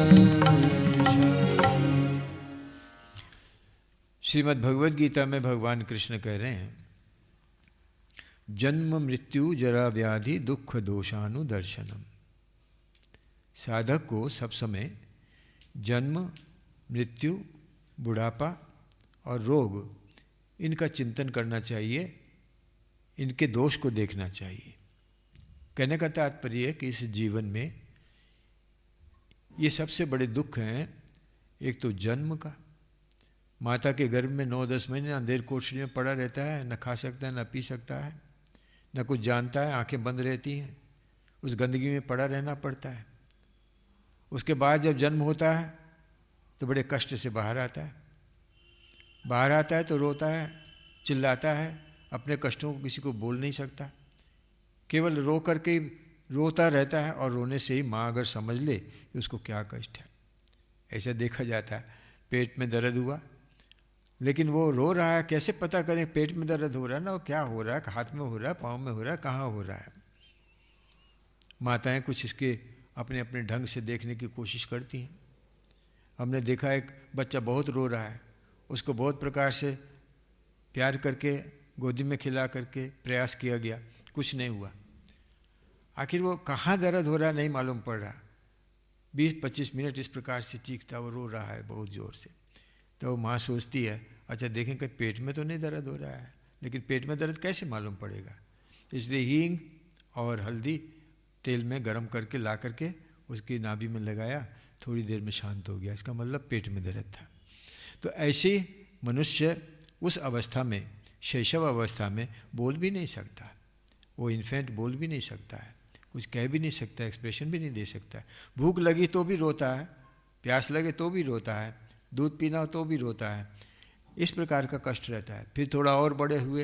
श्रीमद् भगवद गीता में भगवान कृष्ण कह रहे हैं, जन्म मृत्यु जरा व्याधि दुख दोषानुदर्शनम। साधक को सब समय जन्म, मृत्यु, बुढ़ापा और रोग, इनका चिंतन करना चाहिए, इनके दोष को देखना चाहिए। कहने का तात्पर्य है कि इस जीवन में ये सबसे बड़े दुख हैं। एक तो जन्म का, माता के गर्भ में 9-10 महीने अंधेर कोठरी में पड़ा रहता है, न खा सकता है, न पी सकता है, न कुछ जानता है, आंखें बंद रहती हैं, उस गंदगी में पड़ा रहना पड़ता है। उसके बाद जब जन्म होता है तो बड़े कष्ट से बाहर आता है। बाहर आता है तो रोता है, चिल्लाता है, अपने कष्टों को किसी को बोल नहीं सकता, केवल रो करके रोता रहता है। और रोने से ही माँ अगर समझ ले कि उसको क्या कष्ट है। ऐसा देखा जाता है, पेट में दर्द हुआ लेकिन वो रो रहा है, कैसे पता करें पेट में दर्द हो रहा है ना, वो क्या हो रहा है, हाथ में हो रहा है, पाँव में हो रहा है, कहाँ हो रहा है। माताएं कुछ इसके अपने अपने ढंग से देखने की कोशिश करती हैं। हमने देखा एक बच्चा बहुत रो रहा है, उसको बहुत प्रकार से प्यार करके गोदी में खिला करके प्रयास किया गया, कुछ नहीं हुआ। आखिर वो कहाँ दर्द हो रहा है नहीं मालूम पड़ रहा। 20-25 मिनट इस प्रकार से चीखता, वो रो रहा है बहुत ज़ोर से। तो माँ सोचती है, अच्छा देखें कि पेट में तो नहीं दर्द हो रहा है, लेकिन पेट में दर्द कैसे मालूम पड़ेगा। इसलिए हींग और हल्दी तेल में गरम करके ला करके उसकी नाभि में लगाया, थोड़ी देर में शांत हो गया। इसका मतलब पेट में दर्द था। तो ऐसे मनुष्य उस अवस्था में, शैशव अवस्था में बोल भी नहीं सकता। वो इन्फेंट बोल भी नहीं सकता है, कुछ कह भी नहीं सकता, एक्सप्रेशन भी नहीं दे सकता है। भूख लगी तो भी रोता है, प्यास लगे तो भी रोता है, दूध पीना हो तो भी रोता है। इस प्रकार का कष्ट रहता है। फिर थोड़ा और बड़े हुए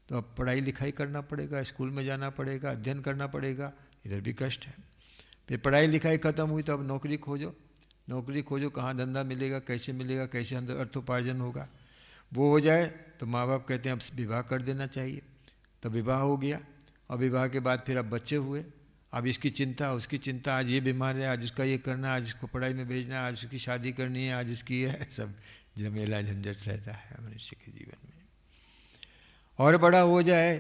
तो अब पढ़ाई लिखाई करना पड़ेगा, स्कूल में जाना पड़ेगा, अध्ययन करना पड़ेगा, इधर भी कष्ट है। फिर पढ़ाई लिखाई ख़त्म हुई तो अब नौकरी खोजो, नौकरी खोजो, कहाँ धंधा मिलेगा, कैसे मिलेगा, कैसे अर्थोपार्जन होगा। वो हो जाए तो माँ बाप कहते हैं अब विवाह कर देना चाहिए। तो विवाह हो गया, और विवाह के बाद फिर अब बच्चे हुए, अब इसकी चिंता उसकी चिंता, आज ये बीमार है, आज उसका ये करना, आज इसको पढ़ाई में भेजना है, आज उसकी शादी करनी है, आज इसकी है, सब झमेला झंझट रहता है मनुष्य के जीवन में। और बड़ा हो जाए,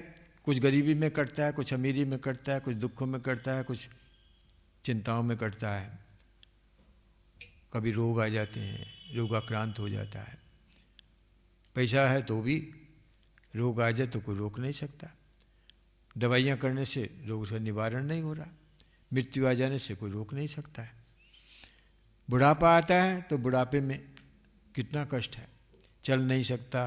कुछ गरीबी में कटता है, कुछ अमीरी में कटता है, कुछ दुखों में कटता है, कुछ चिंताओं में कटता है। कभी रोग आ जाते हैं, रोगाक्रांत हो जाता है। पैसा है तो भी रोग आ जाए तो कोई रोक नहीं सकता। दवाइयाँ करने से रोग का निवारण नहीं हो रहा, मृत्यु आ जाने से कोई रोक नहीं सकता है। बुढ़ापा आता है तो बुढ़ापे में कितना कष्ट है, चल नहीं सकता,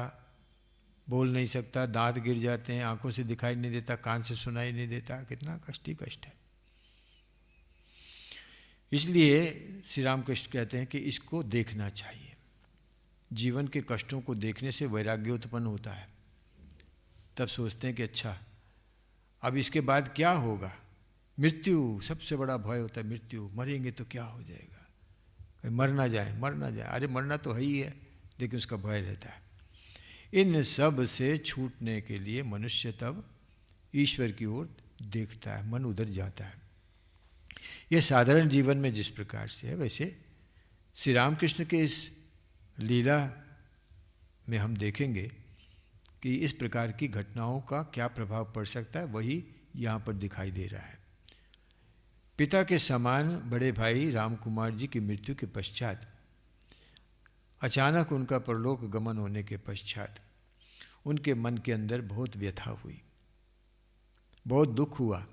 बोल नहीं सकता, दांत गिर जाते हैं, आंखों से दिखाई नहीं देता, कान से सुनाई नहीं देता, कितना कष्ट ही कष्ट है। इसलिए श्री राम कृष्ण कहते हैं कि इसको देखना चाहिए। जीवन के कष्टों को देखने से वैराग्य उत्पन्न होता है। तब सोचते हैं कि अच्छा अब इसके बाद क्या होगा। मृत्यु सबसे बड़ा भय होता है, मृत्यु, मरेंगे तो क्या हो जाएगा, कहीं मर ना जाए, मर ना जाए। अरे मरना तो है ही है, लेकिन उसका भय रहता है। इन सब से छूटने के लिए मनुष्य तब ईश्वर की ओर देखता है, मन उधर जाता है। यह साधारण जीवन में जिस प्रकार से है, वैसे श्री रामकृष्ण के इस लीला में हम देखेंगे कि इस प्रकार की घटनाओं का क्या प्रभाव पड़ सकता है, वही यहाँ पर दिखाई दे रहा है। पिता के समान बड़े भाई राम कुमार जी की मृत्यु के पश्चात, अचानक उनका परलोक गमन होने के पश्चात उनके मन के अंदर बहुत व्यथा हुई, बहुत दुख हुआ,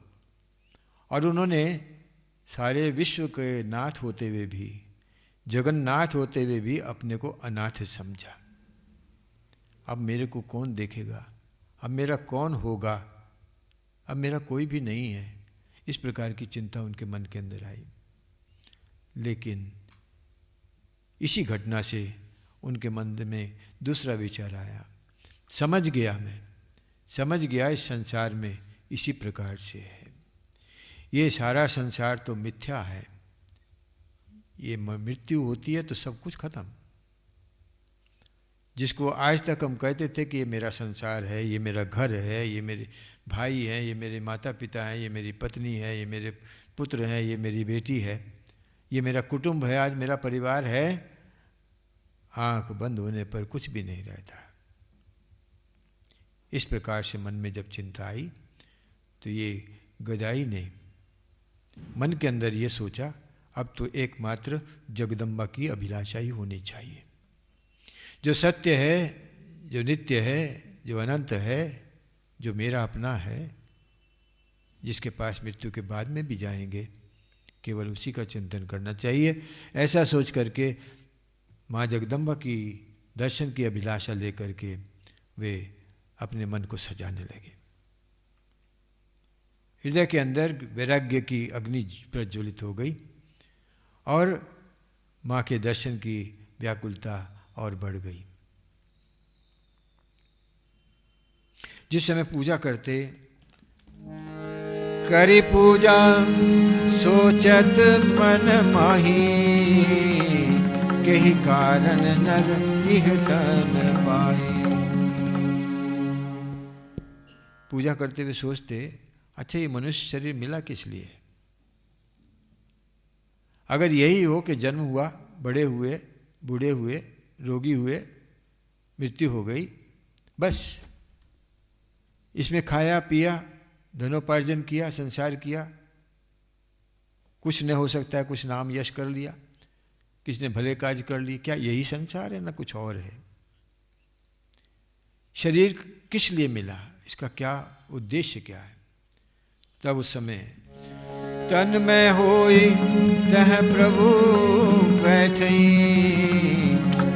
और उन्होंने सारे विश्व के नाथ होते हुए भी, जगन्नाथ होते हुए भी अपने को अनाथ समझा। अब मेरे को कौन देखेगा, अब मेरा कौन होगा, अब मेरा कोई भी नहीं है, इस प्रकार की चिंता उनके मन के अंदर आई। लेकिन इसी घटना से उनके मन में दूसरा विचार आया, समझ गया इस संसार में इसी प्रकार से है, ये सारा संसार तो मिथ्या है, ये मृत्यु होती है तो सब कुछ खत्म। जिसको आज तक हम कहते थे कि ये मेरा संसार है, ये मेरा घर है, ये मेरे भाई हैं, ये मेरे माता पिता हैं, ये मेरी पत्नी है, ये मेरे पुत्र हैं, ये मेरी बेटी है, ये मेरा कुटुंब है, आज मेरा परिवार है, आंख बंद होने पर कुछ भी नहीं रहता। इस प्रकार से मन में जब चिंता आई तो ये गदाई ने मन के अंदर ये सोचा, अब तो एकमात्र जगदम्बा की अभिलाषा ही होनी चाहिए, जो सत्य है, जो नित्य है, जो अनंत है, जो मेरा अपना है, जिसके पास मृत्यु के बाद में भी जाएंगे, केवल उसी का चिंतन करना चाहिए। ऐसा सोच करके माँ जगदम्बा की दर्शन की अभिलाषा लेकर के वे अपने मन को सजाने लगे। हृदय के अंदर वैराग्य की अग्नि प्रज्वलित हो गई और माँ के दर्शन की व्याकुलता और बढ़ गई। जिस समय पूजा करते, करी पूजा सोचत मन माही, केहि कारण नर इह तन पाए। पूजा करते हुए सोचते, अच्छा ये मनुष्य शरीर मिला किस लिए? अगर यही हो कि जन्म हुआ, बड़े हुए, बूढ़े हुए, रोगी हुए, मृत्यु हो गई, बस इसमें खाया पिया, धनोपार्जन किया, संसार किया, कुछ न हो सकता है, कुछ नाम यश कर लिया, किसने भले काज कर लिए, क्या यही संसार है? ना कुछ और है। शरीर किस लिए मिला, इसका क्या उद्देश्य क्या है? तब उस समय तन में होई तह प्रभु बैठई,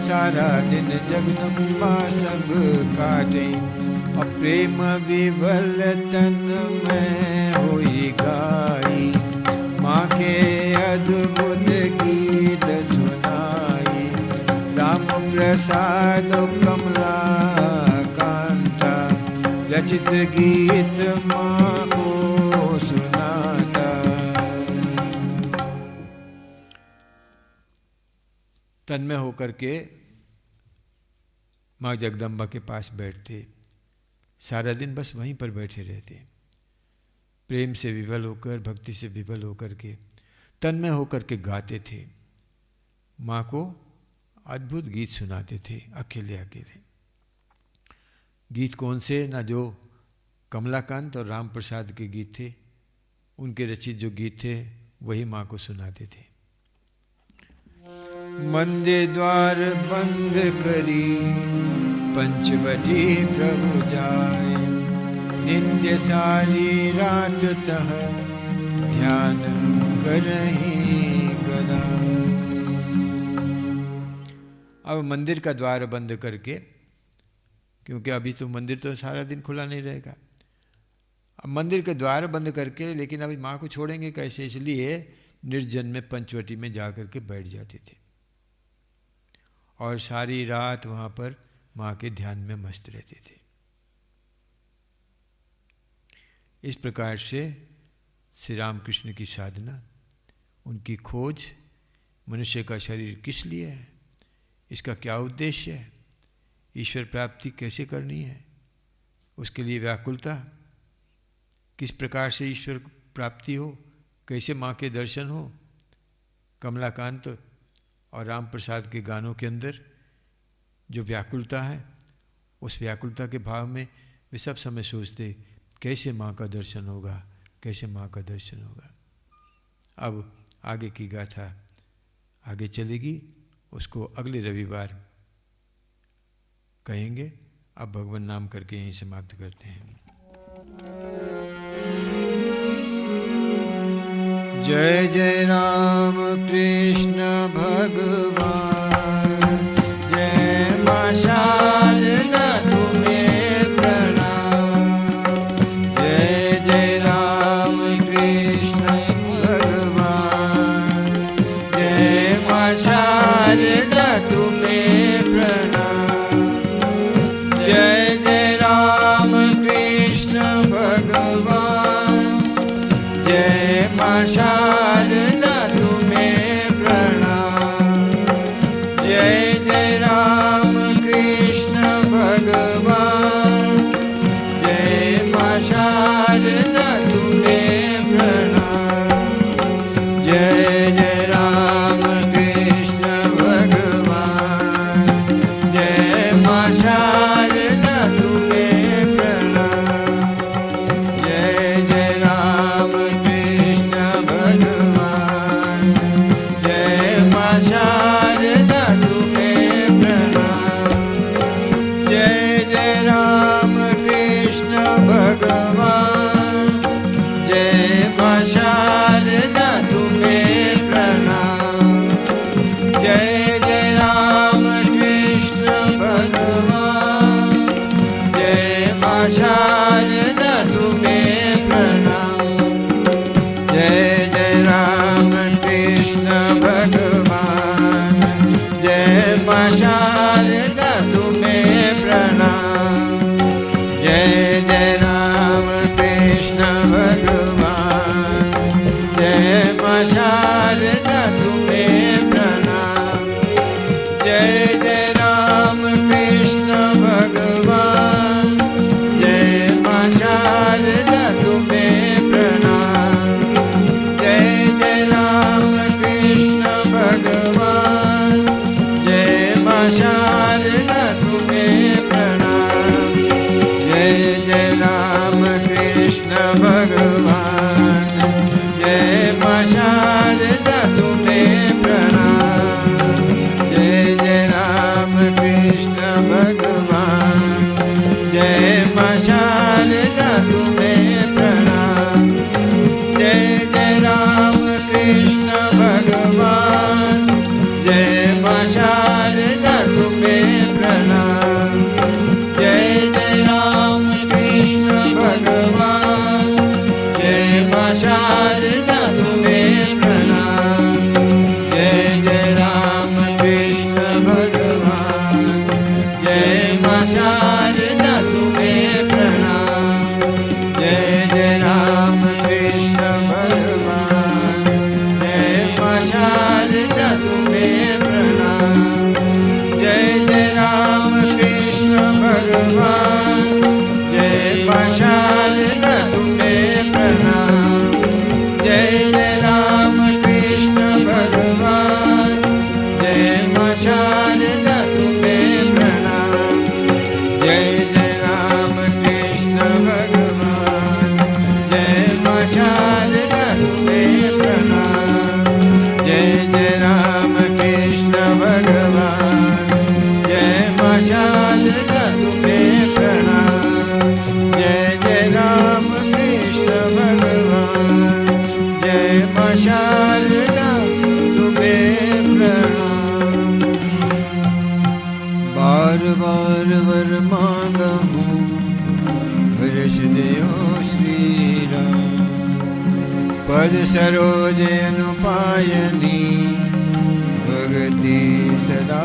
सारा दिन जगदम्बा सब काटे, और प्रेम विवल तन में होई गाई, माँ के अद्भुत गीत सुनाई, राम प्रसाद कमला कांता, रचित गीत माँ को सुनाता। तन्मय होकर के माँ जगदम्बा के पास बैठते, सारा दिन बस वहीं पर बैठे रहते, प्रेम से विवल होकर, भक्ति से विवल होकर के, तन्मय होकर के गाते थे, माँ को अद्भुत गीत सुनाते थे अकेले अकेले। गीत कौन से? ना जो कमलाकांत और राम प्रसाद के गीत थे, उनके रचित जो गीत थे वही माँ को सुनाते थे। मंदिर द्वार बंद करी, पंचवटी प्रभु जाए, नित्य सारी रात तह ध्यान करहीं गदाए। अब मंदिर का द्वार बंद करके, क्योंकि अभी तो मंदिर तो सारा दिन खुला नहीं रहेगा, अब मंदिर के द्वार बंद करके, लेकिन अभी माँ को छोड़ेंगे कैसे, इसलिए निर्जन में पंचवटी में जा कर के बैठ जाते थे और सारी रात वहाँ पर माँ के ध्यान में मस्त रहते थे। इस प्रकार से श्री रामकृष्ण की साधना, उनकी खोज, मनुष्य का शरीर किस लिए है, इसका क्या उद्देश्य है, ईश्वर प्राप्ति कैसे करनी है, उसके लिए व्याकुलता, किस प्रकार से ईश्वर प्राप्ति हो, कैसे माँ के दर्शन हो, कमलाकांत और राम प्रसाद के गानों के अंदर जो व्याकुलता है, उस व्याकुलता के भाव में वे सब समय सोचते कैसे माँ का दर्शन होगा, कैसे माँ का दर्शन होगा। अब आगे की गाथा आगे चलेगी, उसको अगले रविवार कहेंगे। अब भगवान नाम करके यहीं समाप्त करते हैं। जय जय राम कृष्ण भगवान, जय माँ शारदा तुम्हें प्रणाम। जय जय राम कृष्ण भगवान, जय माँ शारदा तुम्हें प्रणाम। जय जय राम कृष्ण भगवान, जय माँ शारदा तुम्हें प्रणाम। जय जय राम कृष्ण भगवान, जय माँ शारदा तुम्हें प्रणाम। जय जय राम कृष्ण भगवान, जय माँ शारदा तुम्हें प्रणाम। जय जय राम कृष्ण भगवान, जय माँ शारदा तुम्हें प्रणाम। जय जय राम कृष्ण भगवान, जय माँ शारदा तुम्हें प्रणाम। जय जय राम कृष्ण भगवान, जय माँ शारदा तुम्हें प्रणाम। जय जय राम कृष्ण भगवान, जय माँ शारदा तुम्हें प्रणाम। जय जय राम कृष्ण भगवान, जय माँ शारदा तुम्हें प्रणाम। जय जय राम कृष्ण भगवान, जय माँ शारदा तुम्हें प्रणाम। जय जय राम कृष्ण भगवान, जय माँ शारदा तुम्हें प्रणाम। जय जय राम कृष्ण भगवान, जय माँ शारदा तुम्हें प्रणाम। जय जय राम कृष्ण भगवान, जय माँ शारदा तुम्हें प्रणाम। जय जय राम कृष्ण भगवान, जय माँ शारदा तुम्हें प्रणाम। जय जय राम कृष्ण भगवान, जय माँ शारदा तुम्हें प्रणाम। जय जय राम कृष्ण भगवान, जय माँ शारदा तुम्हें प्रणाम। जय जय राम कृष्ण भगवान, जय माँ शारदा तुम्हें प्रणाम। जय जय राम कृष्ण भगवान, जय माँ शारदा तुम्हें प्रणाम। जय जय राम कृष्ण भगवान, जय माँ शारदा तुम्हें प्रणाम। जय जय राम कृष्ण भगवान, जय माँ शारदा तुम्हें प्रणाम। जय जय राम कृष्ण भगवान, जय माँ शारदा तुम्हें प्रणाम। जय जय राम कृष्ण भगवान, जय माँ शारदा तुम्हें प्रणाम। बार बार वर मांगहु, हर्ष देओ श्री राम। पद सरोज अनुपायनी, भगति सदा